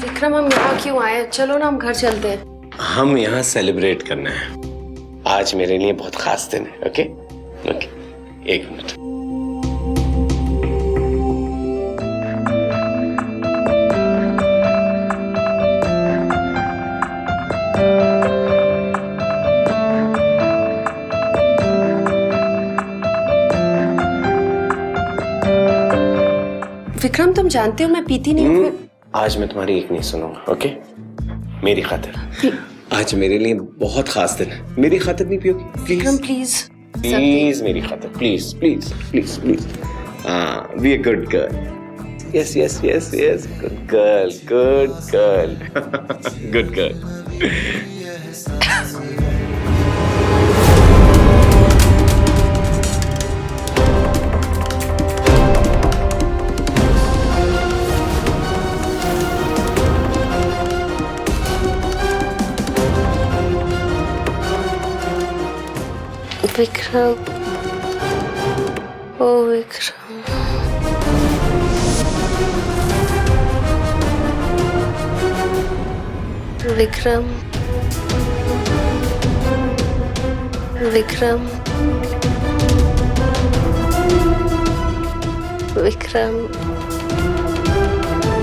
विक्रम, हम यहाँ क्यों आए? चलो ना, हम घर चलते हैं। हम यहाँ सेलिब्रेट करना है। आज मेरे लिए बहुत खास दिन है। ओके ओके, एक मिनट। विक्रम, तुम जानते हो मैं पीती नहीं हूँ। आज मैं तुम्हारी एक नहीं सुनूंगा। ओके, मेरी खातिर। आज मेरे लिए बहुत खास दिन है। मेरी खातिर नहीं पियोगी? प्लीज विक्रम, प्लीज प्लीज, मेरी खातिर प्लीज प्लीज प्लीज प्लीज। हाँ, be a good girl. Yes yes yes yes, good girl, good girl, good girl. Vikram, ओ विक्रम, विक्रम, विक्रम, विक्रम।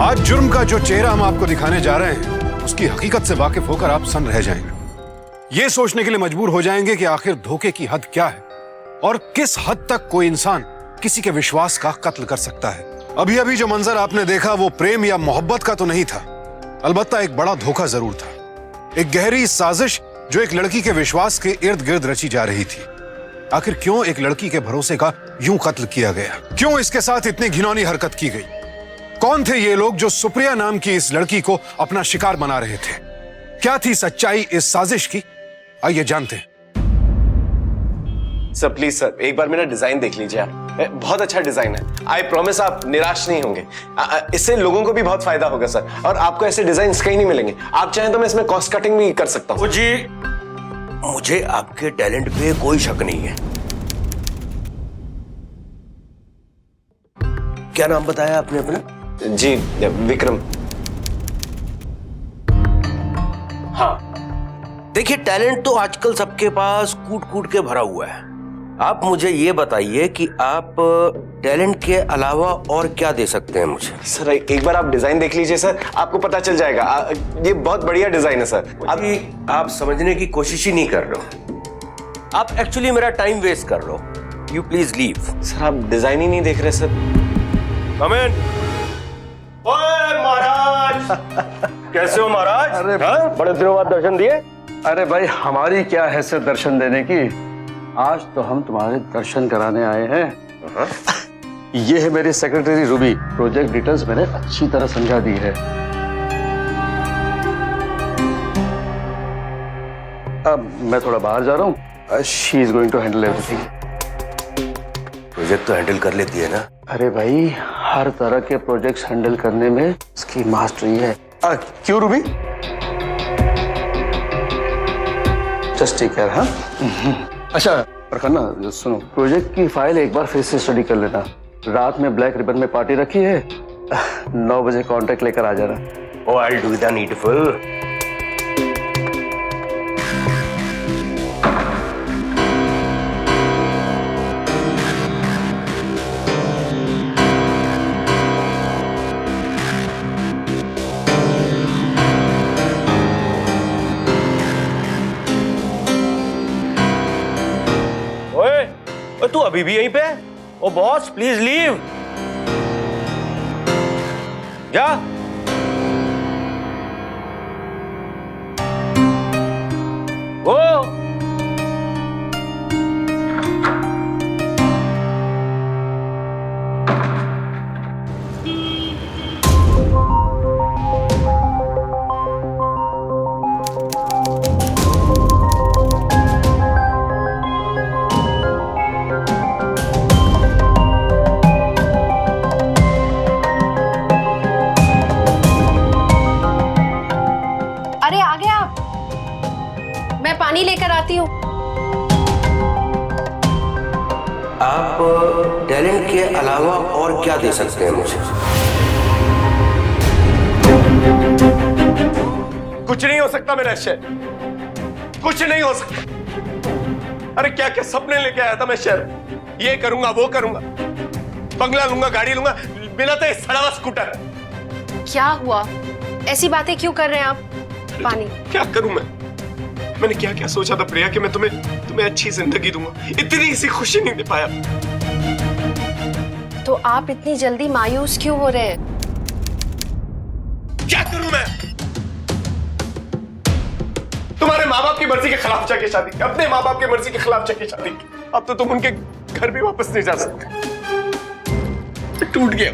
आज जुर्म का जो चेहरा हम आपको दिखाने जा रहे हैं, उसकी हकीकत से वाकिफ होकर आप सन्न रह जाएंगे। ये सोचने के लिए मजबूर हो जाएंगे कि आखिर धोखे की हद क्या है और किस हद तक कोई इंसान किसी के विश्वास का कत्ल कर सकता है। अभी अभी जो मंजर आपने देखा वो प्रेम या मोहब्बत का तो नहीं था, अलबत्ता एक बड़ा धोखा जरूर था। एक गहरी साजिश जो एक लड़की के विश्वास के इर्द गिर्द रची जा रही थी। आखिर क्यों एक लड़की के भरोसे का यूं कत्ल किया गया? क्यों इसके साथ इतनी घिनौनी हरकत की गई? कौन थे ये लोग जो सुप्रिया नाम की इस लड़की को अपना शिकार बना रहे थे? क्या थी सच्चाई इस साजिश की? आइए जानते हैं। सर प्लीज सर, एक बार मेरा डिजाइन देख लीजिए आप। बहुत अच्छा डिजाइन है। आई प्रॉमिस आप निराश नहीं होंगे। इससे लोगों को भी बहुत फायदा होगा सर, और आपको ऐसे डिजाइन कहीं नहीं मिलेंगे। आप चाहें तो मैं इसमें कॉस्ट कटिंग भी कर सकता हूँ। जी, मुझे आपके टैलेंट पे कोई शक नहीं है। क्या नाम बताया आपने अपना? जी, विक्रम। हाँ, देखिए टैलेंट तो आजकल सबके पास कूट कूट के भरा हुआ है। आप मुझे ये बताइए कि आप टैलेंट के अलावा और क्या दे सकते हैं मुझे? सर एक बार आप डिजाइन देख लीजिए सर, आपको पता चल जाएगा। ये बहुत बढ़िया डिजाइन है सर। आप समझने की कोशिश ही नहीं कर रहे हो। आप एक्चुअली मेरा टाइम वेस्ट कर रहे हो। You please leave. सर आप डिजाइन ही नहीं देख रहे सर। कम इन। ओए महाराज, कैसे हो महाराज? अरे बड़े दिनों बाद दर्शन दिए। अरे भाई, हमारी क्या हैसियत दर्शन देने की? आज तो हम तुम्हारे दर्शन कराने आए हैं। ये है मेरी सेक्रेटरी रूबी। प्रोजेक्ट डिटेल्स मैंने अच्छी तरह समझा दी है। अब मैं थोड़ा बाहर जा रहा हूँ। She is going to handle everything. Project तो हैंडल कर लेती है ना? अरे भाई, हर तरह के प्रोजेक्ट्स हैंडल करने में इसकी मास्टरी है। क्यों रूबी? Just take care. हाँ, अच्छा प्रखन्ना, सुनो, प्रोजेक्ट की फाइल एक बार फिर से स्टडी कर लेना। रात में ब्लैक रिबन में पार्टी रखी है, 9 बजे कॉन्ट्रैक्ट लेकर आ जाना। ओ, आई डू द नीडफुल। तू अभी भी यहीं पे है? ओ बॉस, प्लीज लीव। जा। ओ पानी लेकर आती हूँ। आप टैलेंट के अलावा और क्या दे सकते हैं मुझे? कुछ नहीं हो सकता मेरा शहर, कुछ नहीं हो सकता। अरे क्या क्या सपने लेके आया था मैं शहर, ये करूंगा वो करूंगा, बंगला लूंगा गाड़ी लूंगा, बिना तो सड़ा हुआ स्कूटर। क्या हुआ? ऐसी बातें क्यों कर रहे हैं आप? पानी। क्या करूं मैंने क्या क्या सोचा था प्रिया कि मैं तुम्हें अच्छी जिंदगी दूंगा, इतनी सी खुशी नहीं दे पाया। तो आप इतनी जल्दी मायूस क्यों हो रहे हैं? क्या करूं मैं? तुम्हारे माँ बाप की मर्जी के खिलाफ जाके शादी की, अपने माँ बाप की मर्जी के खिलाफ जाके शादी की। अब तो तुम उनके घर भी वापस नहीं जा सकते। टूट गया।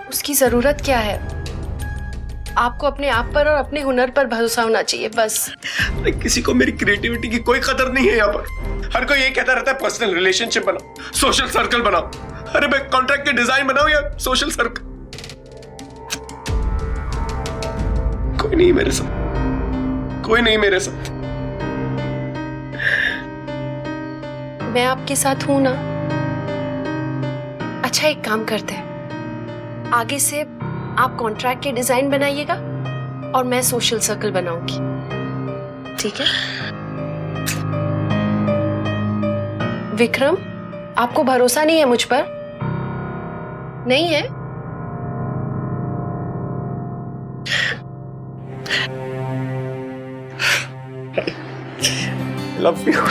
उसकी जरूरत क्या है? आपको अपने आप पर और अपने हुनर पर भरोसा होना चाहिए बस। अरे किसी को मेरी क्रिएटिविटी की कोई कदर नहीं है यहाँ पर। हर कोई ये कहता रहता है पर्सनल रिलेशनशिप बनाओ, सोशल सर्कल बनाओ। अरे मैं कॉन्ट्रैक्ट के डिजाइन बनाऊं या सोशल सर्कल? कोई नहीं मेरे साथ, कोई नहीं मेरे साथ। मैं आपके साथ हूं ना। अच्छा एक काम करते हैं, आगे से आप कॉन्ट्रैक्ट के डिजाइन बनाइएगा और मैं सोशल सर्कल बनाऊंगी, ठीक है? विक्रम, आपको भरोसा नहीं है मुझ पर? नहीं है? Love you.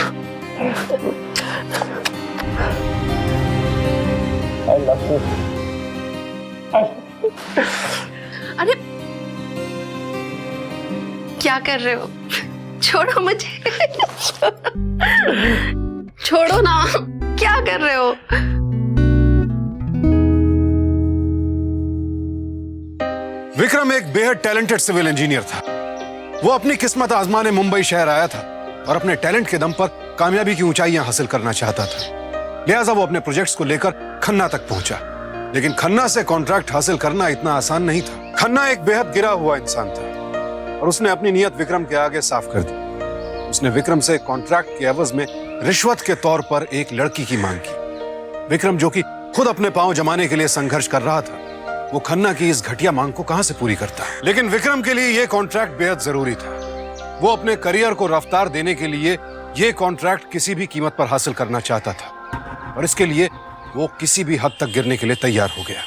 I love you. अरे क्या कर रहे हो? छोड़ो मुझे। छोड़ो ना, क्या कर रहे हो? विक्रम एक बेहद टैलेंटेड सिविल इंजीनियर था। वो अपनी किस्मत आजमाने मुंबई शहर आया था और अपने टैलेंट के दम पर कामयाबी की ऊंचाइयां हासिल करना चाहता था। लिहाजा वो अपने प्रोजेक्ट्स को लेकर खन्ना तक पहुंचा। लेकिन खन्ना से कॉन्ट्रैक्ट हासिल करना इतना आसान नहीं था। खन्ना एक बेहद गिरा हुआ इंसान था और उसने अपनी नीयत विक्रम के आगे साफ कर दी। उसने विक्रम से कॉन्ट्रैक्ट के एवज में रिश्वत के तौर पर एक लड़की की मांग की। विक्रम, जो कि खुद अपने पांव जमाने के लिए संघर्ष कर रहा था, वो खन्ना की इस घटिया मांग को कहां से पूरी करता? लेकिन विक्रम के लिए यह कॉन्ट्रैक्ट बेहद जरूरी था। वो अपने करियर को रफ्तार देने के लिए यह कॉन्ट्रैक्ट किसी भी कीमत पर हासिल करना चाहता था और इसके लिए वो किसी भी हद तक गिरने के लिए तैयार हो गया।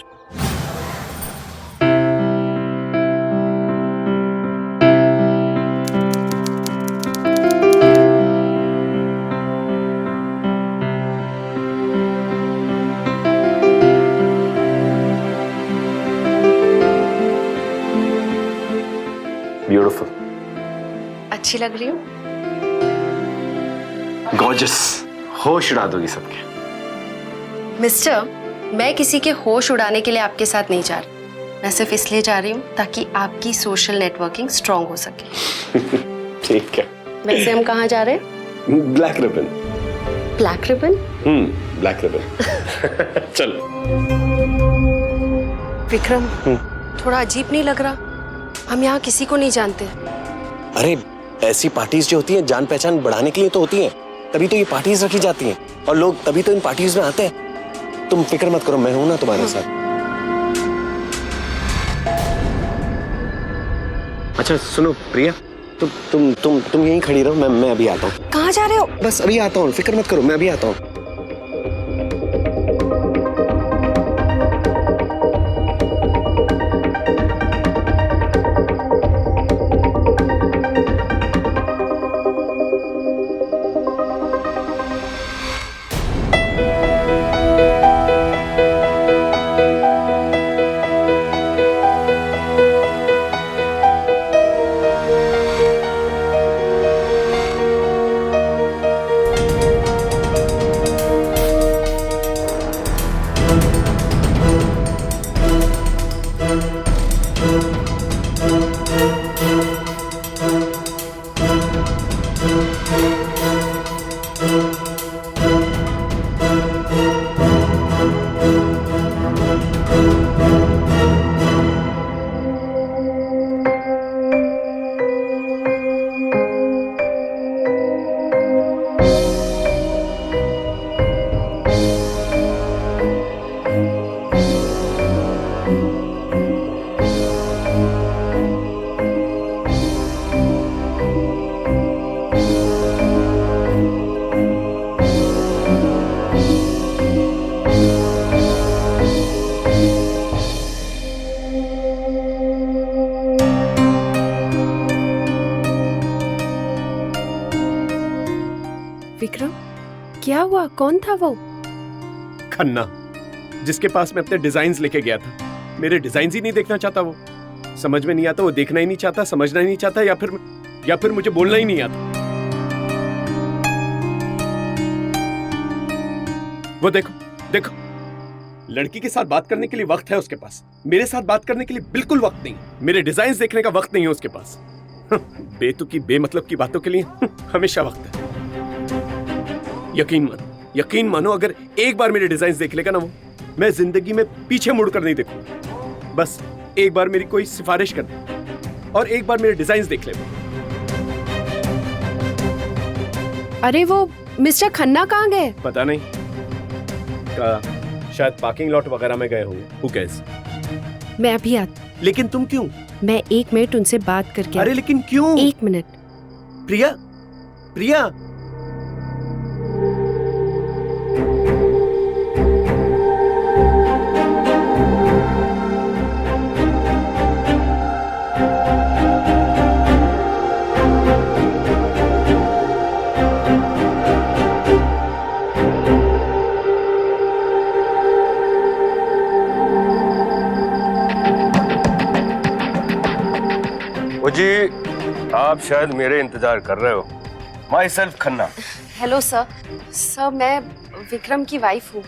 ब्यूटीफुल। अच्छी लग रही हूँ? गॉर्जियस। होश उड़ा दोगी सबके। मिस्टर, मैं किसी के होश उड़ाने के लिए आपके साथ नहीं जा रही। मैं सिर्फ इसलिए जा रही हूँ ताकि आपकी सोशल नेटवर्किंग स्ट्रांग हो सके। ठीक है। वैसे हम कहाँ जा रहे हैं? Black ribbon. Black ribbon? Black ribbon. चलो। विक्रम, थोड़ा अजीब नहीं लग रहा? हम यहाँ किसी को नहीं जानते। अरे ऐसी पार्टीज जो होती हैं जान पहचान बढ़ाने के लिए तो होती हैं, तभी तो ये पार्टीज रखी जाती हैं और लोग तभी तो इन पार्टीज में आते हैं। तुम फिक्र मत करो, मैं हूं ना तुम्हारे साथ। अच्छा सुनो प्रिया, तुम यहीं खड़ी रहो, मैं अभी आता हूँ। कहाँ जा रहे हो? बस अभी आता हूँ, फिक्र मत करो, मैं अभी आता हूँ। विक्रम, क्या हुआ? कौन था वो? खन्ना, जिसके पास मैं अपने डिजाइन्स लेके गया था। मेरे डिजाइन्स ही नहीं देखना चाहता वो। समझ में नहीं आता, वो देखना ही नहीं चाहता, समझना ही नहीं चाहता, या फिर मुझे बोलना ही नहीं आता। वो देखो देखो, लड़की के साथ बात करने के लिए वक्त है उसके पास, मेरे साथ बात करने के लिए बिल्कुल वक्त नहीं। मेरे डिजाइन्स देखने का वक्त नहीं है उसके पास। बेतुकी बेमतलब की बातों के लिए हमेशा वक्त है। यकीन मानो अगर एक बार मेरे डिजाइन्स देख लेगा ना वो, मैं जिंदगी में पीछे मुड़कर नहीं देखूंगा। बस एक बार मेरी कोई सिफारिश कर दे और एक बार मेरे डिजाइन्स देख ले। अरे वो मिस्टर खन्ना कहाँ गए? पता नहीं, शायद पार्किंग लॉट वगैरह में गए होंगे। Who cares? मैं अभी आती। लेकिन तुम क्यों? मैं 1 मिनट उनसे बात करके। अरे लेकिन क्यों? 1 मिनट। प्रिया, प्रिया। ओ जी, आप शायद मेरे इंतजार कर रहे हो। My self Khanna. Hello sir. Sir मैं विक्रम की वाइफ हूँ।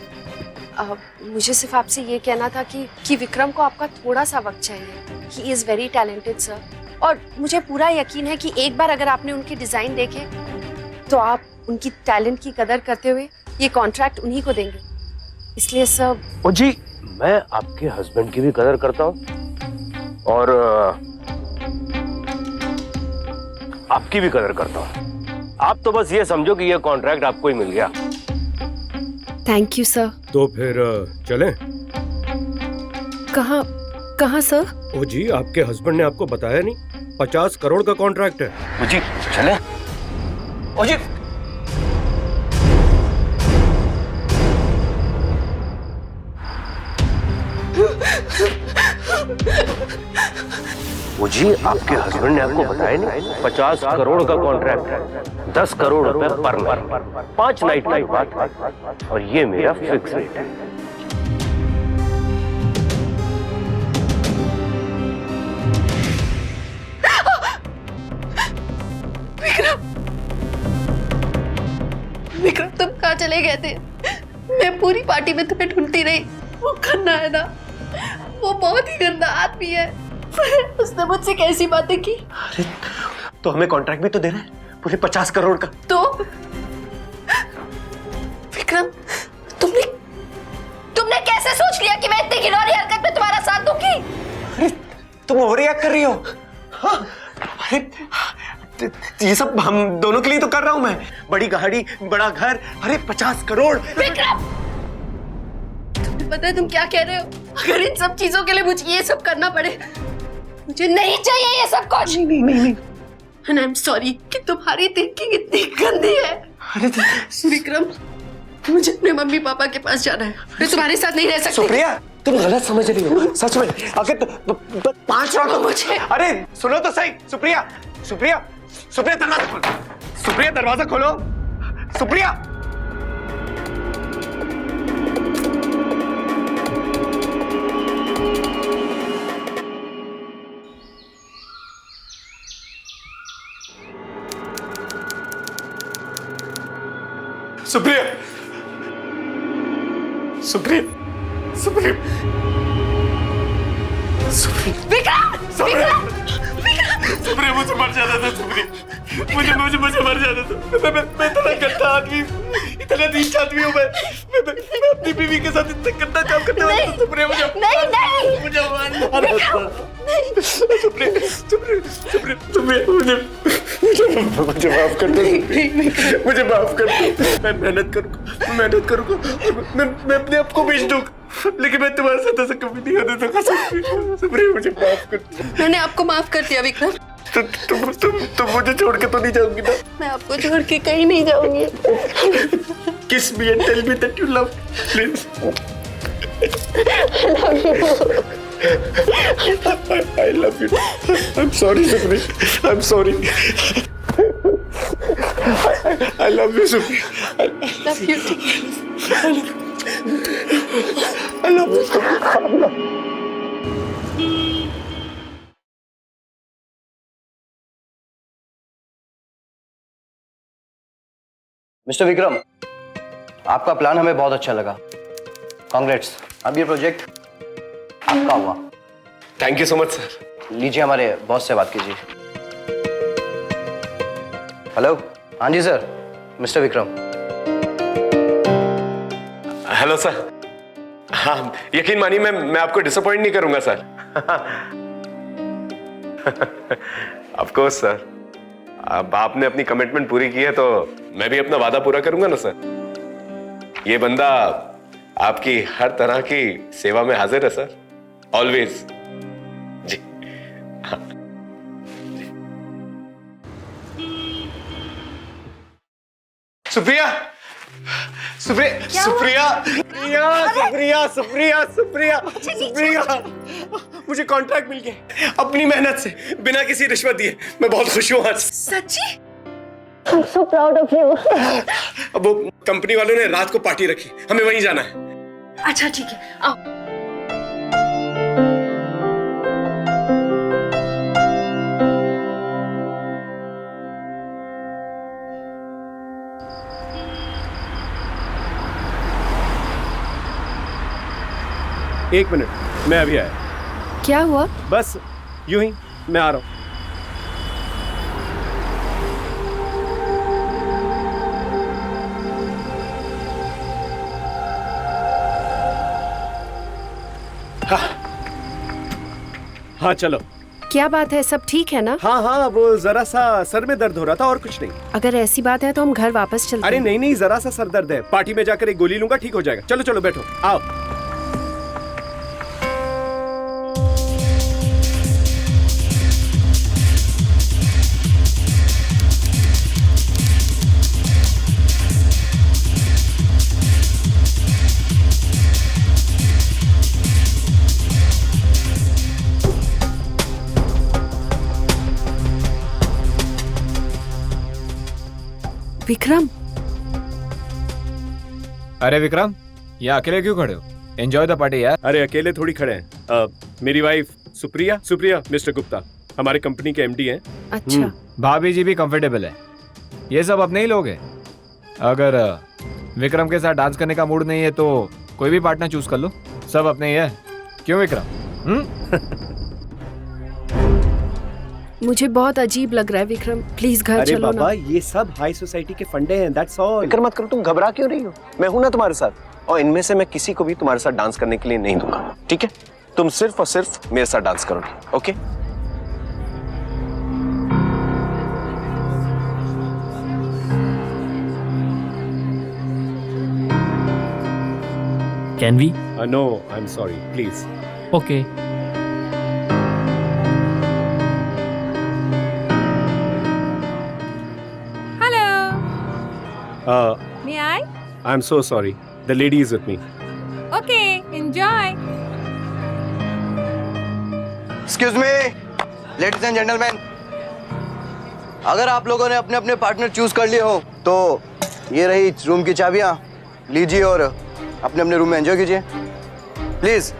मुझे सिर्फ आपसे ये कहना था कि विक्रम को आपका थोड़ा सा वक्त चाहिए। He is very talented sir, और मुझे पूरा यकीन है कि एक बार अगर आपने उनके डिज़ाइन देखे तो आप उनकी टैलेंट की कदर करते हुए ये कॉन्ट्रैक्ट उन्हीं को देंगे। इसलिए सर। ओ जी, मैं आपके हस्बैंड की भी कदर करता हूँ और आपकी भी कदर करता हूँ। आप तो बस ये समझो कि ये कॉन्ट्रैक्ट आपको ही मिल गया। Thank you sir. तो फिर चलें? कहाँ सर? ओ जी, आपके हस्बैंड ने आपको बताया नहीं? 50 करोड़ का कॉन्ट्रैक्ट है। ओ जी, चलें? ओ जी, वो जी, आपके हस्बैंड ने आपको बताया नहीं? 50 करोड़ का कॉन्ट्रैक्ट है, 10 करोड़ रुपए पर नाइट, 5 नाइट की बात है, और ये मेरा फिक्स रेट है। विक्रम तुम कहाँ चले गए थे? मैं पूरी पार्टी में तुम्हें ढूंढती रही। वो खन्ना है ना, वो बहुत ही गंदा आदमी है। उसने मुझसे कैसी बातें की। अरे तो हमें कॉन्ट्रैक्ट भी तो देना है, पूरे 50 करोड़ का। तो विक्रम, तुमने कैसे सोच लिया कि मैं इतनी घिनौनी हरकत में तुम्हारा साथ दूंगी? अरे तुम ओवर रिएक्ट कर रही हो। हाँ, अरे ये सब हम दोनों के लिए तो कर रहा हूं मैं। बड़ी गाड़ी, बड़ा घर, अरे 50 करोड़। विक्रम, तुम्हें पता है तुम क्या कह रहे हो? अगर इन सब चीजों के लिए मुझे ये सब करना पड़े, मुझे नहीं चाहिए ये सब कुछ। नहीं। And I'm sorry कि तुम्हारी थिंकिंग इतनी गंदी है। अरे विक्रम, मुझे अपने मम्मी पापा के पास जाना है। मैं तुम्हारे साथ नहीं रह सकती। सुप्रिया, तुम गलत समझ रही हो। सच में अगर 5 करोड़ मुझे। अरे सुनो तो सही। सुप्रिया दरवाजा खोलो। सुप्रिया दरवाजा खोलो। सुप्रिया, सुप्रिया, सुप्रिया, सुप्रिया, सुप्रिया, सुप्रिया, मुझे मर जाना था। सुप्रिया, मुझे मर जाना था। मैं इतना गंदा आदमी, इतना नीच आदमी हूँ मैं अपनी बीवी के साथ इतना गंदा काम करने वाला था। सुप्रिया, मुझे मारना था। मुझे माफ कर दो। मुझे माफ कर दो। मैं मेहनत करूंगा मैं अपने आप को बेच दूंगा, लेकिन मैं तुम्हारे साथ ऐसा कभी नहीं होने दूंगा। सुप्रिया, मुझे माफ कर दो। मैंने आपको माफ कर दिया विक्रम। तुम मुझे छोड़ के तो नहीं जाओगी ना? मैं आपको छोड़ के कहीं नहीं जाऊंगी। Kiss me and tell me that you love me, please. I love you. I'm sorry, Supriya. I'm sorry. I love you, Supriya. Love you. I love you. Mister Vikram, आपका प्लान हमें बहुत अच्छा लगा। कांग्रेट्स, अब ये प्रोजेक्ट आपका हुआ। Thank you so much sir. लीजिए हमारे बॉस से बात कीजिए। हेलो, हाँ जी sir, mister Vikram. Hello sir. हाँ, यकीन मानिए मैं आपको डिसअपॉइंट नहीं करूंगा सर। ऑफ कोर्स सर, अब आपने अपनी कमिटमेंट पूरी की है तो मैं भी अपना वादा पूरा करूंगा ना सर। ये बंदा आपकी हर तरह की सेवा में हाजिर है सर, ऑलवेज। जी हाँ। सुप्रिया, सुप्रिया, सुप्रिया, सुप्रिया, सुप्रिया, सुप्रिया, सुप्रिया, मुझे कॉन्ट्रैक्ट मिल गया अपनी मेहनत से, बिना किसी रिश्वत दिए। मैं बहुत खुश हूँ आज। सच्ची? I'm so proud of you. अब वो कंपनी वालों ने रात को पार्टी रखी, हमें वहीं जाना है। अच्छा ठीक है, आओ। एक मिनट, मैं अभी आया। क्या हुआ? बस यूं ही, मैं आ रहा हूं। हाँ चलो। क्या बात है, सब ठीक है ना? हाँ हाँ, वो जरा सा सर में दर्द हो रहा था और कुछ नहीं। अगर ऐसी बात है तो हम घर वापस चलते अरे हैं। नहीं नहीं, जरा सा सर दर्द है, पार्टी में जाकर एक गोली लूंगा, ठीक हो जाएगा। चलो चलो बैठो, आओ। विक्रम, अरे विक्रम, यहाँ अकेले क्यों खड़े हो? एंजॉय द पार्टी यार। अरे अकेले थोड़ी खड़े हैं। मेरी वाइफ सुप्रिया, सुप्रिया मिस्टर गुप्ता हमारे कंपनी के एमडी हैं। अच्छा। भाभी जी भी कंफर्टेबल है। ये सब अपने ही लोग हैं। अगर विक्रम के साथ डांस करने का मूड नहीं है तो कोई भी पार्टनर चूज कर लो, सब अपने ही है। क्यों विक्रम? मुझे बहुत अजीब लग रहा है विक्रम, प्लीज घर अरे चलो बाबा, ना। ये सब हाई सोसाइटी के फंडे हैं, दैट्स ऑल। फिक्र मत करो, तुम घबरा क्यों रही हो? मैं हूं ना तुम्हारे साथ, और इनमें से मैं किसी को भी तुम्हारे साथ डांस करने के लिए नहीं दूंगा, ठीक है? तुम सिर्फ और सिर्फ मेरे साथ डांस करोगे, okay? Can we? No I am sorry, please. Okay. May I? I'm so sorry. The lady is with me. Okay, enjoy. Excuse me, ladies and gentleman, अगर आप लोगों ने अपने अपने पार्टनर चूज कर लिए हो तो ये रही रूम की चाबियां, लीजिए और अपने अपने रूम में एंजॉय कीजिए प्लीज।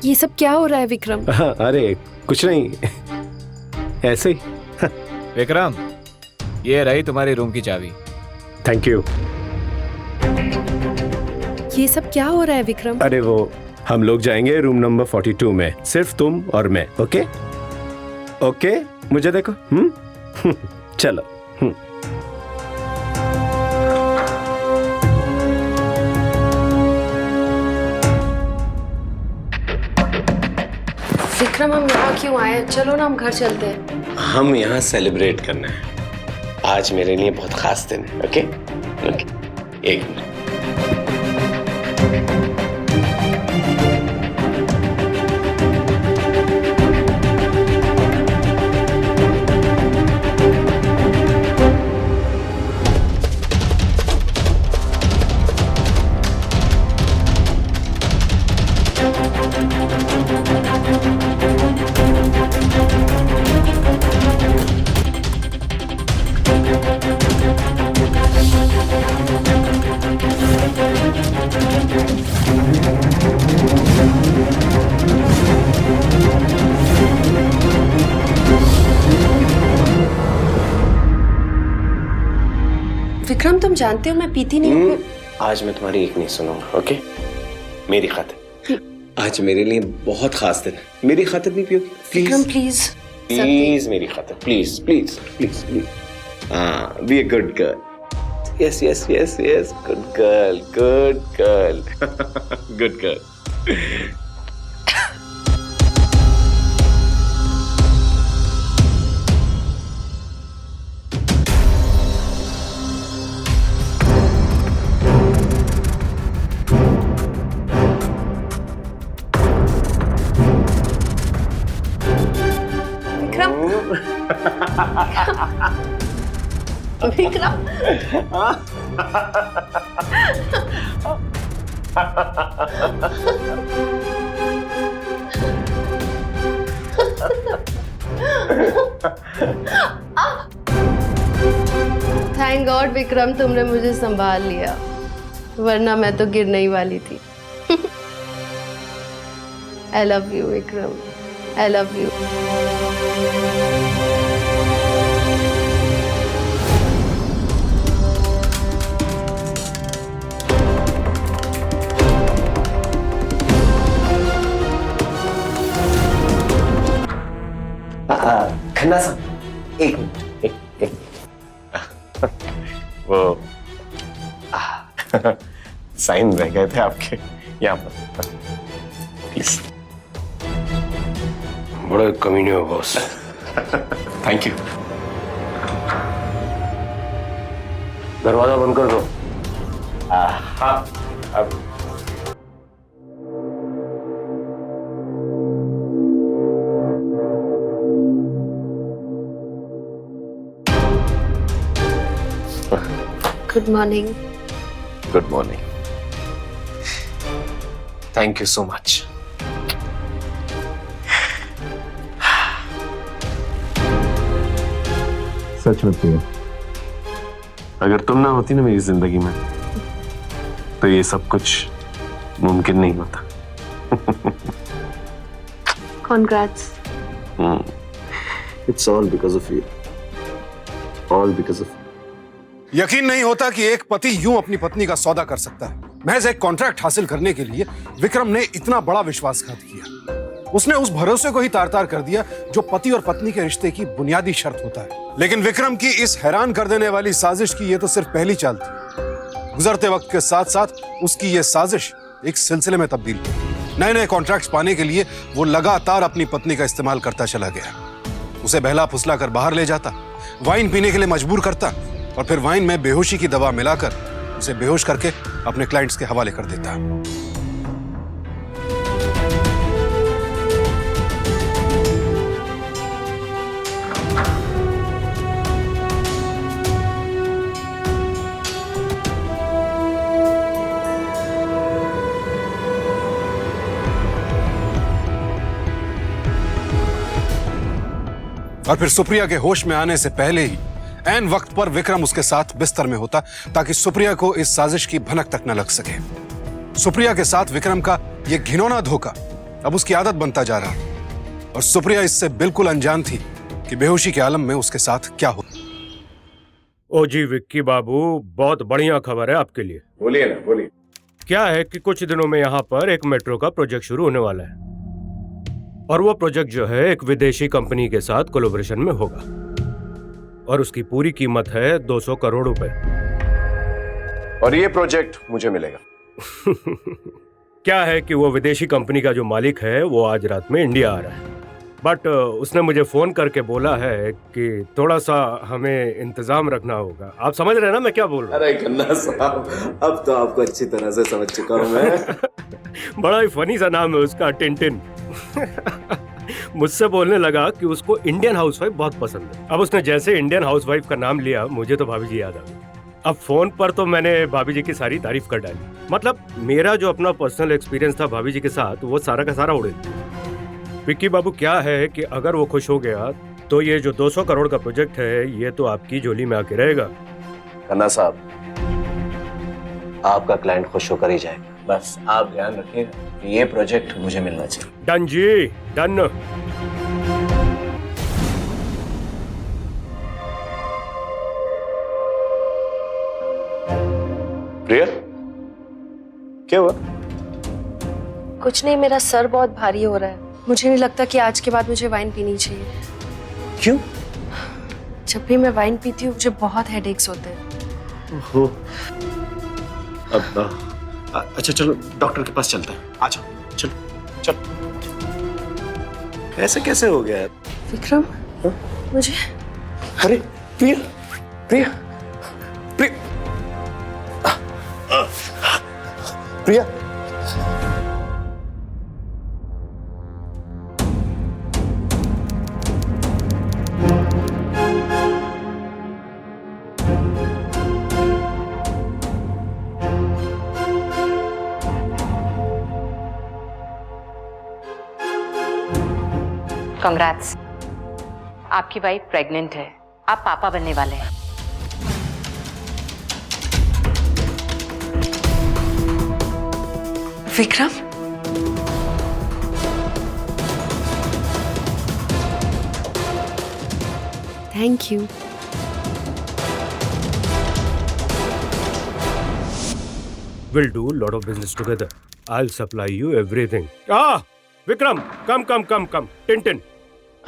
ये सब क्या हो रहा है विक्रम? अरे कुछ नहीं, ऐसे ही। विक्रम, ये रही तुम्हारी रूम की चाबी। Thank you. ये सब क्या हो रहा है विक्रम? अरे वो हम लोग जाएंगे रूम नंबर 42 में, सिर्फ तुम और मैं, ओके? ओके, मुझे देखो। चलो। विक्रम, हम यहाँ क्यों आए? चलो ना हम घर चलते हैं। हम यहाँ सेलिब्रेट करना है, आज मेरे लिए बहुत खास दिन है, ओके? ओके, एक मिनट। विक्रम तुम जानते हो मैं पीती नहीं हूँ। आज मैं तुम्हारी एक नहीं सुनूंगा, ओके? मेरी खातिर। आज मेरे लिए बहुत खास दिन है, मेरी खातिर नहीं पियोगी? Vikram please please. प्लीज मेरी खातिर, प्लीज प्लीज प्लीज प्लीज। हाँ, be a good girl. Yes yes yes yes, good girl, good girl, good girl. Vikram Vikram thank God Vikram तुमने मुझे संभाल लिया, वरना मैं तो गिरने ही वाली थी। आई love you Vikram, I love you. Khanna साहब, एक मिनट, एक वो साइन रह गए थे आपके यहाँ पर, प्लीज। बड़ा कमीने हो बॉस। Thank you. दरवाजा बंद कर दो। हाँ, अब good morning. Good morning. Thank you so much. सच में प्रिया, अगर तुम ना होती ना मेरी जिंदगी में, तो ये सब कुछ मुमकिन नहीं होता। Congrats. It's all because of you. All because of you. यकीन नहीं होता कि एक पति यूं अपनी पत्नी का सौदा कर सकता है। महज एक कॉन्ट्रैक्ट हासिल करने के लिए विक्रम ने इतना बड़ा विश्वासघात किया। उसने उस भरोसे को ही तार-तार कर दिया जो पति और पत्नी के रिश्ते की बुनियादी शर्त होता है। लेकिन विक्रम की इस हैरान कर देने वाली साजिश की ये तो सिर्फ पहली चाल थी। गुजरते वक्त के साथ साथ उसकी ये साजिश एक सिलसिले में तब्दील हुई। नए नए कॉन्ट्रैक्ट्स पाने के लिए वो लगातार अपनी पत्नी का इस्तेमाल करता चला गया। उसे बहला फुसला कर बाहर ले जाता, वाइन पीने के लिए मजबूर करता और फिर वाइन में बेहोशी की दवा मिलाकर उसे बेहोश करके अपने क्लाइंट्स के हवाले कर देता। और फिर सुप्रिया के होश में आने से पहले ही ऐन वक्त पर विक्रम उसके साथ बिस्तर में होता ताकि सुप्रिया को इस साजिश की भनक तक न लग सके। सुप्रिया के साथ विक्रम का यह घिनौना धोखा अब उसकी आदत बनता जा रहा था और सुप्रिया इससे बिल्कुल अनजान थी कि बेहोशी के आलम में उसके साथ क्या हो। ओ जी विक्की बाबू, बहुत बढ़िया खबर है आपके लिए। बोलिए ना, बोलिए। क्या है कि कुछ दिनों में यहाँ पर एक मेट्रो का प्रोजेक्ट शुरू होने वाला है और वो प्रोजेक्ट जो है एक विदेशी कंपनी के साथ कोलैबोरेशन में होगा और उसकी पूरी कीमत है 200 करोड़ रुपए। और ये प्रोजेक्ट मुझे मिलेगा। क्या है कि वो विदेशी कंपनी का जो मालिक है वो आज रात में इंडिया आ रहा है, बट उसने मुझे फोन करके बोला है कि थोड़ा सा हमें इंतजाम रखना होगा। आप समझ रहे हैं ना मैं क्या बोल रहा हूँ? अरे खन्ना साहब, अब तो आपको अच्छी तरह से समझ चुका हूँ मैं। बड़ा ही फनी सा नाम है उसका, टिंटिन। मुझसे बोलने लगा कि उसको इंडियन हाउसवाइफ बहुत पसंद है। अब उसने जैसे इंडियन हाउसवाइफ का नाम लिया मुझे तो भाभी जी याद आ गई। अब फोन पर तो मैंने भाभी जी की सारी तारीफ कर डाली। मतलब मेरा जो अपना पर्सनल एक्सपीरियंस था भाभी जी के साथ वो सारा का सारा उड़े। विक्की बाबू, क्या है कि अगर वो खुश हो गया तो ये जो 200 करोड़ का प्रोजेक्ट है ये तो आपकी झोली में आके रहेगा। खन्ना साहब, आपका क्लाइंट खुश होकर ही जाएगा। बस आप ध्यान रखिएगा कि ये प्रोजेक्ट मुझे मिलना चाहिए। डन जी, डन। प्रिया, क्या हुआ? कुछ नहीं, मेरा सर बहुत भारी हो रहा है। मुझे नहीं लगता कि आज के बाद मुझे वाइन पीनी चाहिए। क्यों? जब भी मैं वाइन पीती हूँ मुझे बहुत हेडेक्स होते हैं। हो अब अच्छा चलो डॉक्टर के पास चलते हैं। आ जाओ, चलो चलो। ऐसे कैसे हो गया यार? विक्रम, मुझे अरे प्रिया, प्रिया, प्रिया, प्रिया। कांग्रेट्स, आपकी वाइफ प्रेग्नेंट है, आप पापा बनने वाले हैं। Vikram, thank you. We'll do a lot of business together. I'll supply you everything. Vikram, come. Tintin.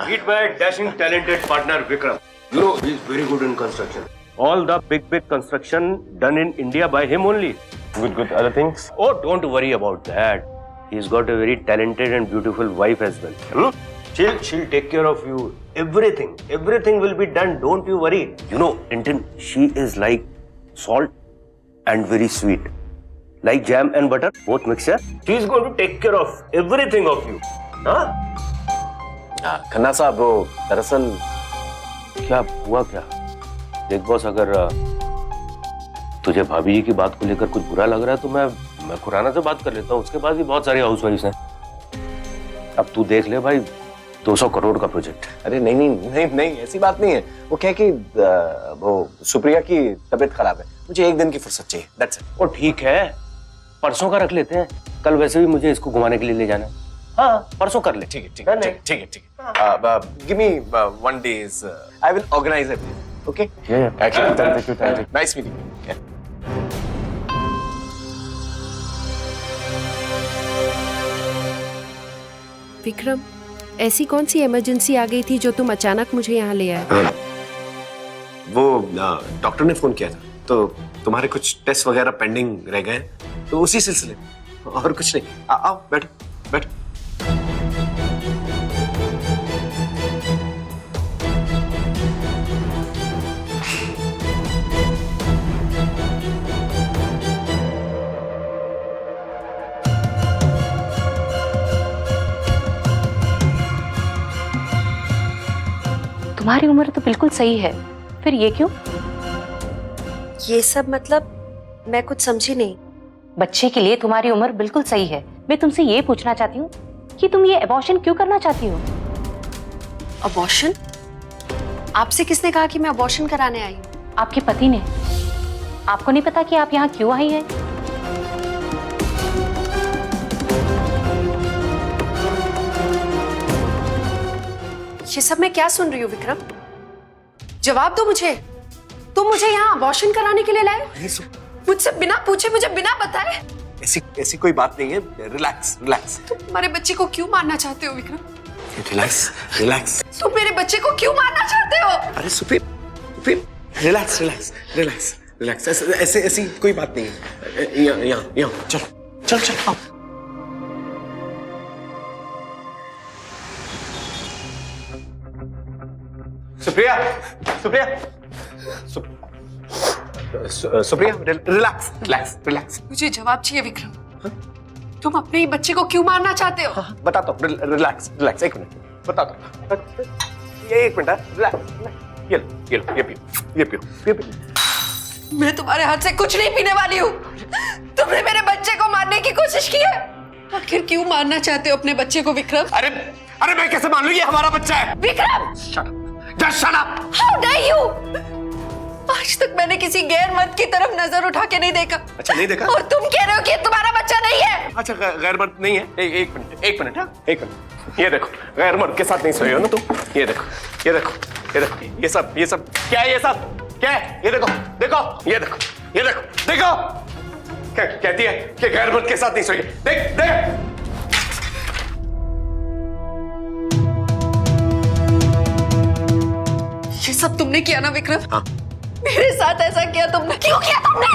Meet my dashing, talented partner, Vikram. You know, he's very good in construction. All the big construction done in India by him only. Good. Other things? Oh, don't worry about that. He's got a very talented and beautiful wife as well. She'll take care of you. Everything will be done. Don't you worry. You know, Tintin, she is like salt and very sweet. Like jam and butter, both mixture. She is going to take care of everything of you. हाँ? खन्ना साहब, वो दरअसल क्या हुआ क्या? देख boss, अगर तुझे भाभी जी की बात को लेकर कुछ बुरा लग रहा है तो मैं खुराना से बात कर लेता हूँ। उसके पास भी बहुत सारी हाउसवाइफ्स हैं। अब तू देख ले भाई, 200 करोड़ का प्रोजेक्ट। अरे नहीं, ऐसी बात नहीं है। वो क्या कि वो सुप्रिया की तबीयत खराब है, मुझे एक दिन की फुर्सत चाहिए। That's it. और ठीक है, परसों का रख लेते हैं। कल वैसे भी मुझे इसको घुमाने के लिए ले जाना है। हाँ, परसों कर ले। ठीक है। Give me 1 days. I will organize everything. Okay? Yeah. Actually, thank you. Nice meeting you. Yeah. Vikram, ऐसी कौन सी इमरजेंसी आ गई थी जो तुम अचानक मुझे यहाँ ले आए? वो डॉक्टर ने फोन किया था, तो तुम्हारे कुछ टेस्ट वगैरह पेंडिंग रह गए, तो उसी सिलसिले, और कुछ नहीं। आओ, बैठो। तुम्हारी उम्र तो बिल्कुल सही है, फिर ये क्यों? ये सब मतलब मैं कुछ समझी नहीं। बच्चे के लिए तुम्हारी उम्र बिल्कुल सही है। मैं तुमसे ये पूछना चाहती हूँ कि तुम ये अबॉर्शन क्यों करना चाहती हो? अबॉर्शन? आपसे किसने कहा कि मैं अबॉर्शन कराने आई हूँ? आपके पति ने। आपको नहीं पता कि आप यहाँ क्यों आई हैं? ये सब मैं क्या सुन रही हूँ विक्रम? जवाब दो मुझे। तुम मुझे यहाँ अबॉर्शन कराने के लिए लाए? मुझसे बिना पूछे, मुझे बिना बताए? ऐसी कोई बात नहीं है। रिलैक्स। तुम हमारे बच्चे को क्यों मारना चाहते हो विक्रम? रिलैक्स। तुम मेरे बच्चे को क्यों मारना चाहते हो? अरे सुप्रीम, रिलैक्स। ऐसी कोई बात नहीं है। यहाँ चल आओ। सुप्रिया, रिलैक्स। मुझे जवाब चाहिए विक्रम। तुम अपने ही बच्चे को क्यों मारना चाहते हो? बताता हूँ। रिलैक्स। एक मिनट बताता हूँ। ये 1 मिनट। रिलैक्स। ये पियो। मैं तुम्हारे हाथ से कुछ नहीं पीने वाली हूँ। तुमने मेरे बच्चे को मारने की कोशिश की है। आखिर क्यों मारना चाहते हो अपने बच्चे को विक्रम? अरे मैं कैसे मान लूं? ये हमारा बच्चा है। Vikram! Shut up! How dare you! आज तक मैंने किसी गैर मर्द की तरफ नजर उठा के नहीं देखा। अच्छा, नहीं देखा? और तुम कह रहे हो कि तुम्हारा बच्चा नहीं है? अच्छा, गैर मर्द नहीं है। एक मिनट। ये देखो, गैर मर्द के साथ नहीं सोए हो ना तुम? ये देखो। ये सब क्या है? ये सब क्या है? ये देखो। कहती है कि गैरमर्द के साथ नहीं सोएगी। देख देख ये सब तुमने किया ना विक्रम? हाँ। मेरे साथ ऐसा किया तुमने? क्यों किया तुमने?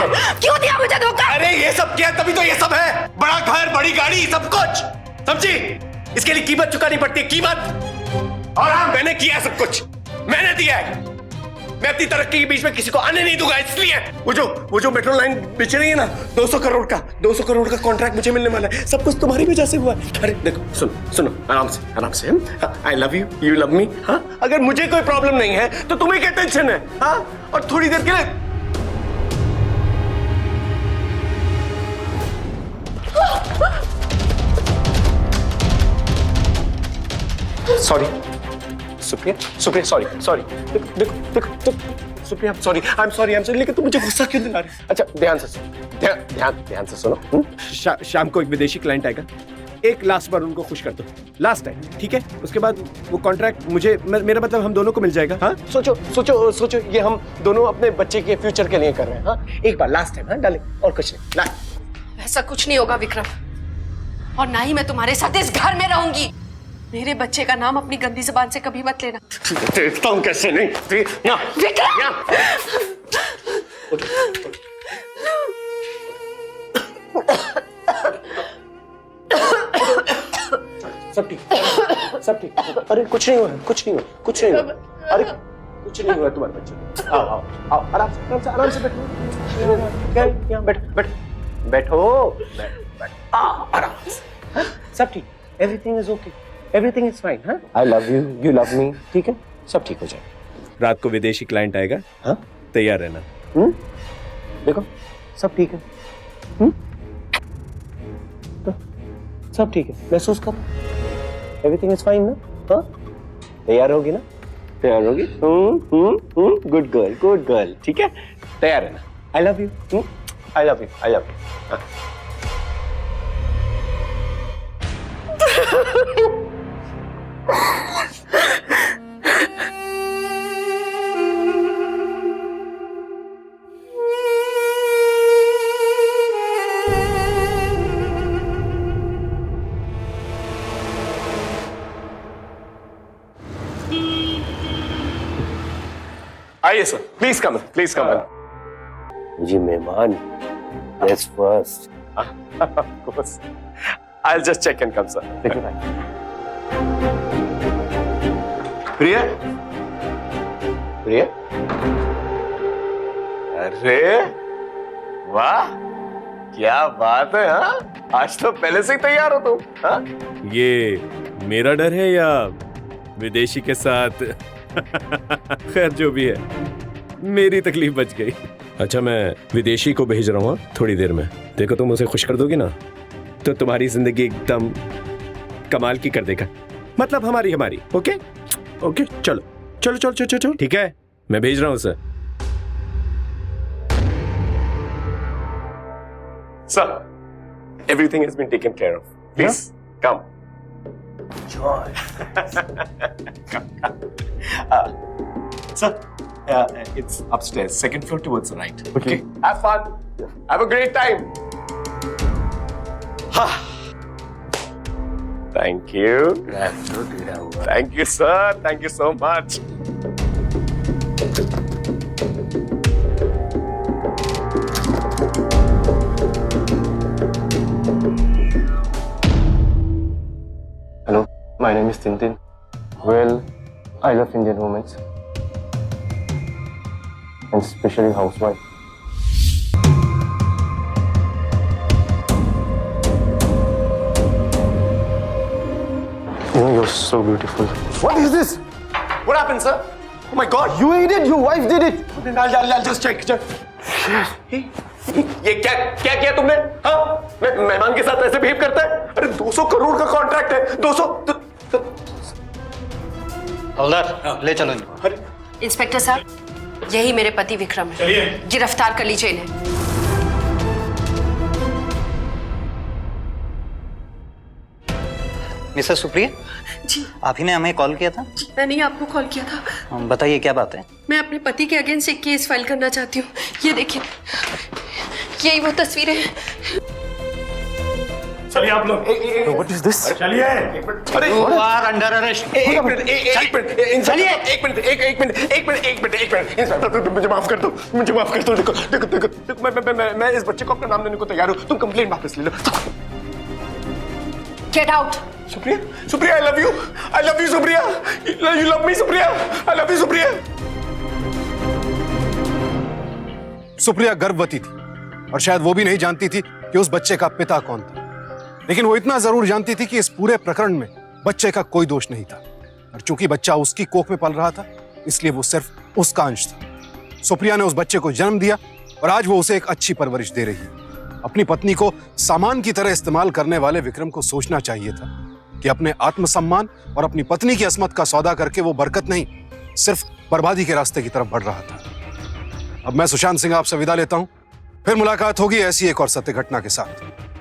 क्यों दिया मुझे धोखा? अरे ये सब किया तभी तो ये सब है, बड़ा घर, बड़ी गाड़ी, सब कुछ, समझी? इसके लिए कीमत चुकानी पड़ती है, कीमत। और हाँ, मैंने किया सब कुछ, मैंने दिया है। मैं अपनी तरक्की के बीच में किसी को आने नहीं दूंगा, इसलिए वो जो मेट्रो लाइन बिछ रही है ना, 200 करोड़ का कॉन्ट्रैक्ट मुझे मिलने वाला है। सब कुछ तुम्हारी वजह से हुआ है। अरे देखो, सुनो आराम से। आई लव यू, यू लव मी। हाँ, अगर मुझे कोई प्रॉब्लम नहीं है तो तुम्हें क्या टेंशन है? हाँ, और थोड़ी देर के लिए सॉरी सुप्रिया, सॉरी। देखो, सुप्रिया, आई एम सॉरी, लेकिन तुम मुझे गुस्सा क्यों दिला रही? अच्छा, ध्यान से सुनो। शाम को एक विदेशी क्लाइंट आएगा, एक लास्ट बार उनको खुश कर दो, लास्ट टाइम, ठीक है? उसके बाद वो कॉन्ट्रैक्ट मुझे, मेरा मतलब हम दोनों को मिल जाएगा। हाँ, सोचो ये हम दोनों अपने बच्चे के फ्यूचर के लिए कर रहे हैं। हाँ, एक बार लास्ट टाइम, हाँ डाले, और कुछ नहीं, लास्ट। ऐसा कुछ नहीं होगा विक्रम, और ना ही मैं तुम्हारे साथ इस घर में रहूंगी। मेरे बच्चे का नाम अपनी गंदी जुबान से कभी मत लेना। देखता हूँ कैसे नहीं। विक्रम! सब ठीक। अरे कुछ नहीं हुआ। अरे कुछ नहीं हुआ तुम्हारे बच्चे। आओ, आराम से बैठो। बैठो। आराम से। सब ठीक। Everything is okay. Everything is fine. हाँ, I love you, you love me. ठीक है, सब ठीक हो जाएगा। रात को विदेशी क्लाइंट आएगा। हाँ, तैयार रहना। देखो, सब ठीक है। सब ठीक है, महसूस करो। एवरीथिंग इज फाइन ना? हाँ, तैयार होगी ना? तैयार होगी? Good girl. ठीक है, तैयार है ना? आई love you. I love you. आइए सर, प्लीज कम इन। जी मेहमान, let's first. Of course. I'll just check and come, sir. Thank you. प्रिया? अरे वाह, क्या बात है। हाँ, आज तो पहले से ही तैयार हो तुम। हाँ? ये मेरा डर है या विदेशी के साथ? खैर जो भी है, मेरी तकलीफ बच गई। अच्छा, मैं विदेशी को भेज रहा हूँ थोड़ी देर में। देखो, तुम उसे खुश कर दोगी ना तो तुम्हारी जिंदगी एकदम कमाल की कर देगा। मतलब हमारी। ओके, चलो। ठीक है, मैं भेज रहा हूँ उसे। Sir, everything has been taken care of. Please, come. Joy. Come. Sir, it's upstairs, second floor towards the right. Okay. Have fun. Have a great time. Thank you. Thank you, sir. Thank you so much. Hello, my name is Tintin. Well, I love Indian women, and especially housewife. You know, you're so beautiful. What is this? What happened, sir? Oh my God! You ate it. Your wife did it. I'll just check. ये क्या किया तुमने? हाँ, मेहमान के साथ ऐसे behave करता है? अरे 200 करोड़ का कॉन्ट्रैक्ट है। 200। हवलदार, ले चलो। अरे इंस्पेक्टर साहब, यही मेरे पति विक्रम है। चलिए, गिरफ्तार कर लीजिए इन्हें। मिसेस सुप्रिया जी, आप ही ने हमें कॉल किया था? मैंने ही आपको कॉल किया था। बताइए क्या बात है? मैं अपने पति के अगेंस्ट एक केस फाइल करना चाहती हूँ। ये देखिए, यही वो तस्वीरें हैं। चलिए आप लोग। What is this? चलिए। अरे अंडर अरेस्ट। एक मिनट इंस्पेक्टर, मुझे माफ कर दो, मुझे माफ कर दो। देखो देखो देखो देखो, मैं इस बच्चे को अपना नाम देने को तैयार हूँ। तुम कंप्लेंट वापस ले लो। Get out. Supriya, Supriya, I love you Supriya, you love me Supriya, I love you Supriya. Supriya गर्भवती थी और शायद वो भी नहीं जानती थी कि उस बच्चे का पिता कौन था, लेकिन वो इतना जरूर जानती थी कि इस पूरे प्रकरण में बच्चे का कोई दोष नहीं था, और चूंकि बच्चा उसकी कोख में पल रहा था इसलिए वो सिर्फ उसका अंश था। सुप्रिया ने उस बच्चे को जन्म दिया और आज वो उसे एक अच्छी परवरिश दे रही है। अपनी पत्नी को सामान की तरह इस्तेमाल करने वाले विक्रम को सोचना चाहिए था कि अपने आत्मसम्मान और अपनी पत्नी की असमत का सौदा करके वो बरकत नहीं, सिर्फ बर्बादी के रास्ते की तरफ बढ़ रहा था। अब मैं सुशांत सिंह आपसे विदा लेता हूं, फिर मुलाकात होगी ऐसी एक और सत्य घटना के साथ।